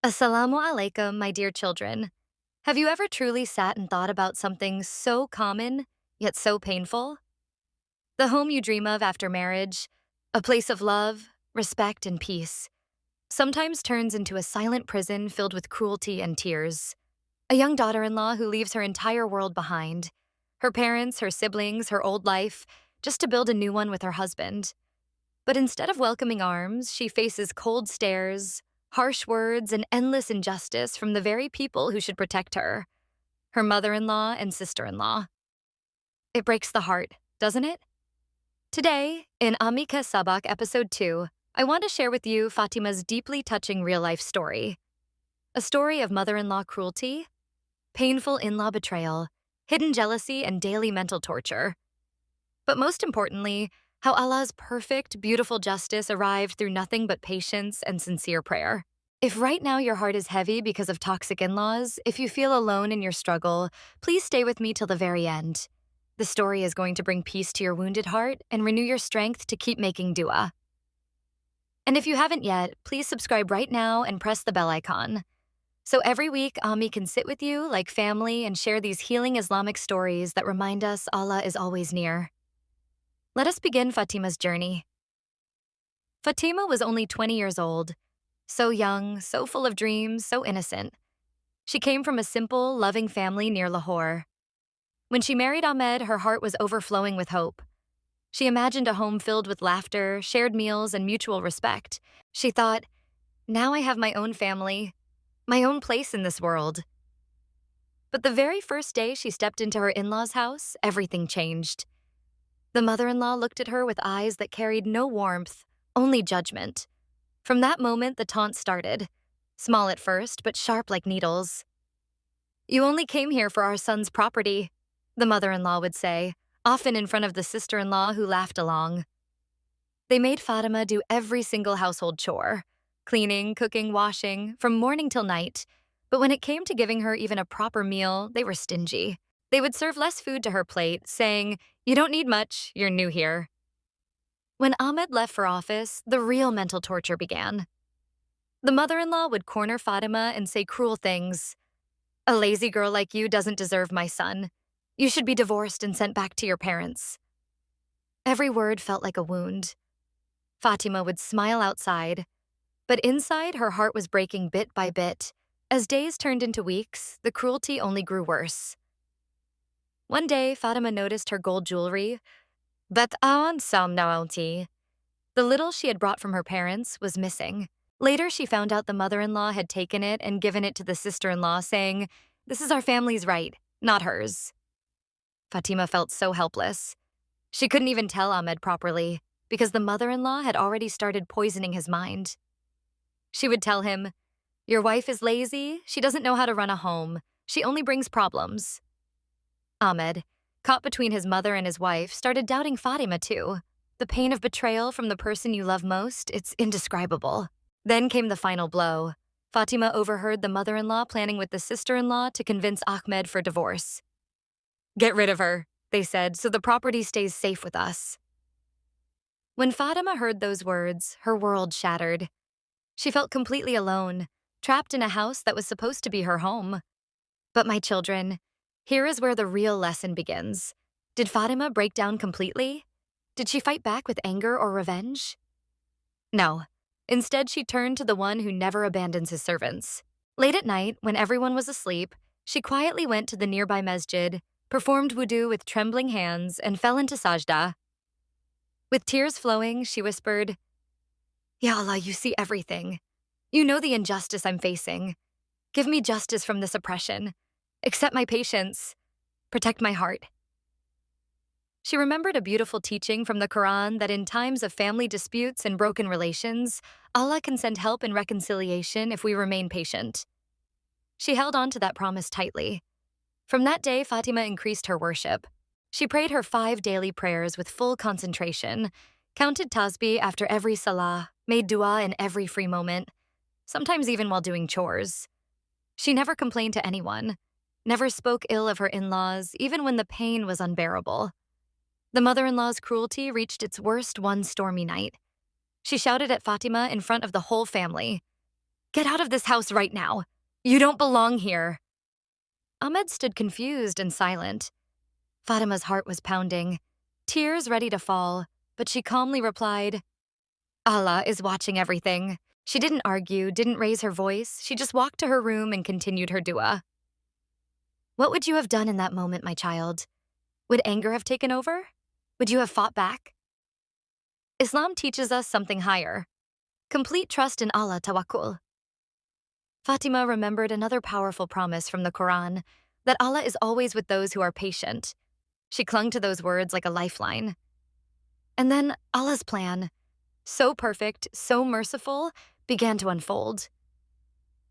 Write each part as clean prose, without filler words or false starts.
Assalamu Alaikum, my dear children. Have you ever truly sat and thought about something so common, yet so painful? The home you dream of after marriage, a place of love, respect, and peace, sometimes turns into a silent prison filled with cruelty and tears. A young daughter in law who leaves her entire world behind, her parents, her siblings, her old life, just to build a new one with her husband. But instead of welcoming arms, she faces cold stares, harsh words, and endless injustice from the very people who should protect her, her mother-in-law and sister-in-law. It breaks the heart, doesn't it? Today, in Ammi Sabak episode 2, I want to share with you Fatima's deeply touching real-life story. A story of mother-in-law cruelty, painful in-law betrayal, hidden jealousy, and daily mental torture. But most importantly, how Allah's perfect, beautiful justice arrived through nothing but patience and sincere prayer. If right now your heart is heavy because of toxic in-laws, if you feel alone in your struggle, please stay with me till the very end. The story is going to bring peace to your wounded heart and renew your strength to keep making dua. And if you haven't yet, please subscribe right now and press the bell icon. So every week, Ammi can sit with you like family and share these healing Islamic stories that remind us Allah is always near. Let us begin Fatima's journey. Fatima was only 20 years old. So young, so full of dreams, so innocent. She came from a simple, loving family near Lahore. When she married Ahmed, her heart was overflowing with hope. She imagined a home filled with laughter, shared meals, and mutual respect. She thought, now I have my own family, my own place in this world. But the very first day she stepped into her in-laws' house, everything changed. The mother-in-law looked at her with eyes that carried no warmth, only judgment. From that moment, the taunt started. Small at first, but sharp like needles. "You only came here for our son's property," the mother-in-law would say, often in front of the sister-in-law who laughed along. They made Fatima do every single household chore, cleaning, cooking, washing, from morning till night. But when it came to giving her even a proper meal, they were stingy. They would serve less food to her plate, saying, "You don't need much, you're new here." When Ahmed left for office, the real mental torture began. The mother-in-law would corner Fatima and say cruel things. "A lazy girl like you doesn't deserve my son. You should be divorced and sent back to your parents." Every word felt like a wound. Fatima would smile outside, but inside her heart was breaking bit by bit. As days turned into weeks, the cruelty only grew worse. One day, Fatima noticed her gold jewelry. But on some novelty, the little she had brought from her parents was missing. Later, she found out the mother-in-law had taken it and given it to the sister-in-law, saying, "This is our family's right, not hers." Fatima felt so helpless. She couldn't even tell Ahmed properly, because the mother-in-law had already started poisoning his mind. She would tell him, "Your wife is lazy, she doesn't know how to run a home, she only brings problems." Ahmed, caught between his mother and his wife, started doubting Fatima too. The pain of betrayal from the person you love most, it's indescribable. Then came the final blow. Fatima overheard the mother-in-law planning with the sister-in-law to convince Ahmed for divorce. "Get rid of her," they said, "so the property stays safe with us." When Fatima heard those words, her world shattered. She felt completely alone, trapped in a house that was supposed to be her home. But my children, here is where the real lesson begins. Did Fatima break down completely? Did she fight back with anger or revenge? No. Instead, she turned to the one who never abandons his servants. Late at night, when everyone was asleep, she quietly went to the nearby masjid, performed wudu with trembling hands, and fell into sajda. With tears flowing, she whispered, "Ya Allah, you see everything. You know the injustice I'm facing. Give me justice from this oppression. Accept my patience. Protect my heart." She remembered a beautiful teaching from the Quran that in times of family disputes and broken relations, Allah can send help and reconciliation if we remain patient. She held on to that promise tightly. From that day, Fatima increased her worship. She prayed her 5 daily prayers with full concentration, counted tasbih after every salah, made dua in every free moment, sometimes even while doing chores. She never complained to anyone, never spoke ill of her in-laws, even when the pain was unbearable. The mother-in-law's cruelty reached its worst one stormy night. She shouted at Fatima in front of the whole family, Get out of this house right now. You don't belong here. Ahmed stood confused and silent. Fatima's heart was pounding, tears ready to fall, but she calmly replied, Allah is watching everything. She didn't argue, didn't raise her voice. She just walked to her room and continued her dua. What would you have done in that moment, my child? Would anger have taken over? Would you have fought back? Islam teaches us something higher. Complete trust in Allah, tawakkul. Fatima remembered another powerful promise from the Quran, that Allah is always with those who are patient. She clung to those words like a lifeline. And then Allah's plan, so perfect, so merciful, began to unfold.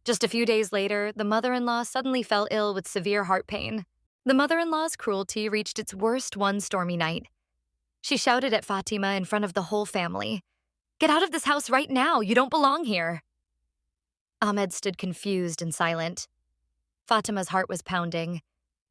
Just a few days later, the mother-in-law suddenly fell ill with severe heart pain. The mother-in-law's cruelty reached its worst one stormy night. She shouted at Fatima in front of the whole family, "Get out of this house right now, you don't belong here." Ahmed stood confused and silent. Fatima's heart was pounding,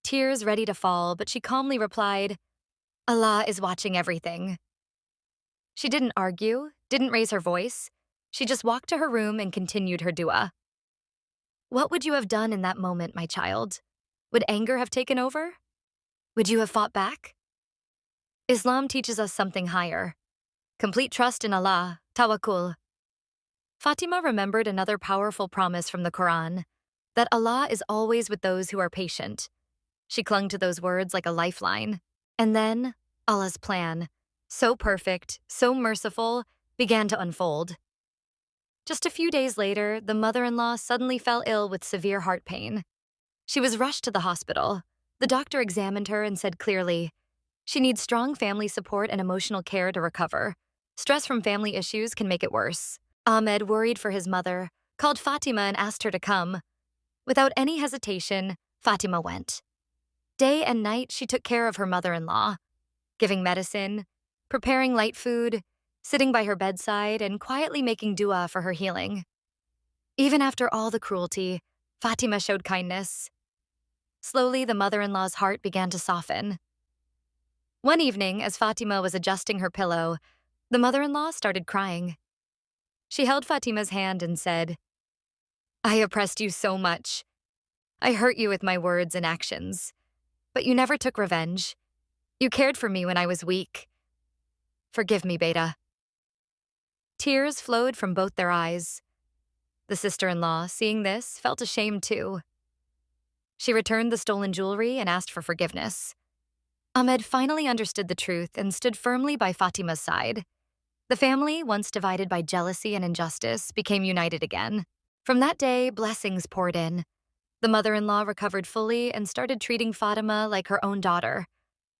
tears ready to fall, but she calmly replied, Allah is watching everything. She didn't argue, didn't raise her voice. She just walked to her room and continued her dua. What would you have done in that moment, my child? Would anger have taken over? Would you have fought back? Islam teaches us something higher. Complete trust in Allah, tawakkul. Fatima remembered another powerful promise from the Quran, that Allah is always with those who are patient. She clung to those words like a lifeline. And then Allah's plan, so perfect, so merciful, began to unfold. Just a few days later, the mother-in-law suddenly fell ill with severe heart pain. She was rushed to the hospital. The doctor examined her and said clearly, she needs strong family support and emotional care to recover. Stress from family issues can make it worse. Ahmed, worried for his mother, called Fatima and asked her to come. Without any hesitation, Fatima went. Day and night, she took care of her mother-in-law, giving medicine, preparing light food, sitting by her bedside, and quietly making dua for her healing. Even after all the cruelty, Fatima showed kindness. Slowly, the mother-in-law's heart began to soften. One evening, as Fatima was adjusting her pillow, the mother-in-law started crying. She held Fatima's hand and said, I oppressed you so much. I hurt you with my words and actions, but you never took revenge. You cared for me when I was weak. Forgive me, Beta. Tears flowed from both their eyes. The sister-in-law, seeing this, felt ashamed too. She returned the stolen jewelry and asked for forgiveness. Ahmed finally understood the truth and stood firmly by Fatima's side. The family, once divided by jealousy and injustice, became united again. From that day, blessings poured in. The mother-in-law recovered fully and started treating Fatima like her own daughter,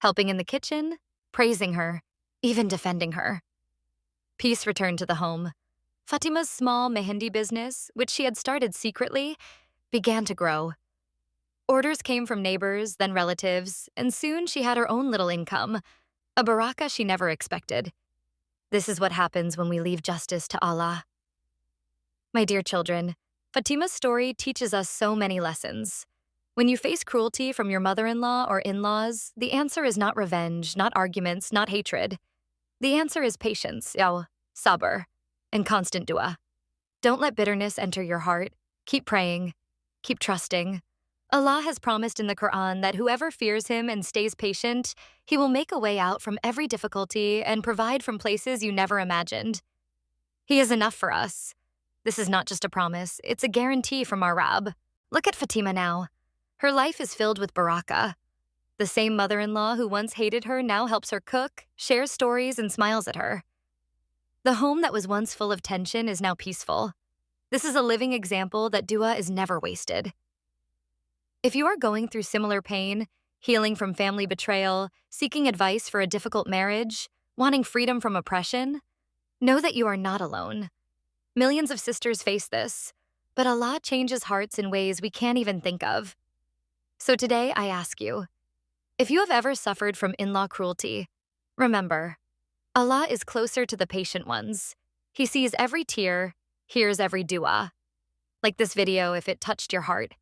helping in the kitchen, praising her, even defending her. Peace returned to the home. Fatima's small mehendi business, which she had started secretly, began to grow. Orders came from neighbors, then relatives, and soon she had her own little income, a barakah she never expected. This is what happens when we leave justice to Allah. My dear children, Fatima's story teaches us so many lessons. When you face cruelty from your mother-in-law or in-laws, the answer is not revenge, not arguments, not hatred. The answer is patience, Sabr, and constant dua. Don't let bitterness enter your heart. Keep praying. Keep trusting. Allah has promised in the Quran that whoever fears Him and stays patient, He will make a way out from every difficulty and provide from places you never imagined. He is enough for us. This is not just a promise, it's a guarantee from our Rabb. Look at Fatima now. Her life is filled with barakah. The same mother-in-law who once hated her now helps her cook, shares stories, and smiles at her. The home that was once full of tension is now peaceful. This is a living example that dua is never wasted. If you are going through similar pain, healing from family betrayal, seeking advice for a difficult marriage, wanting freedom from oppression, know that you are not alone. Millions of sisters face this, but Allah changes hearts in ways we can't even think of. So today I ask you, if you have ever suffered from in-law cruelty, remember, Allah is closer to the patient ones. He sees every tear, hears every dua. Like this video if it touched your heart.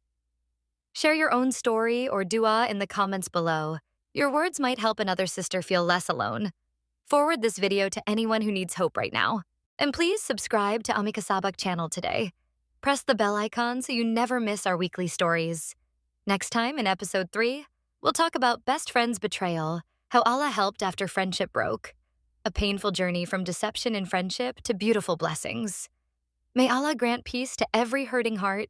Share your own story or dua in the comments below. Your words might help another sister feel less alone. Forward this video to anyone who needs hope right now. And please subscribe to Ammi Sabak channel today. Press the bell icon so you never miss our weekly stories. Next time in episode 3, we'll talk about best friend's betrayal, how Allah helped after friendship broke. A painful journey from deception in friendship to beautiful blessings. May Allah grant peace to every hurting heart,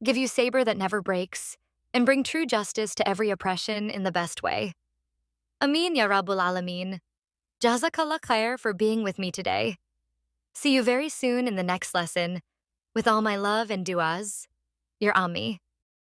give you sabr that never breaks, and bring true justice to every oppression in the best way. Ameen ya Rabbul Alameen. Jazakallah khair for being with me today. See you very soon in the next lesson. With all my love and du'as, your Ammi.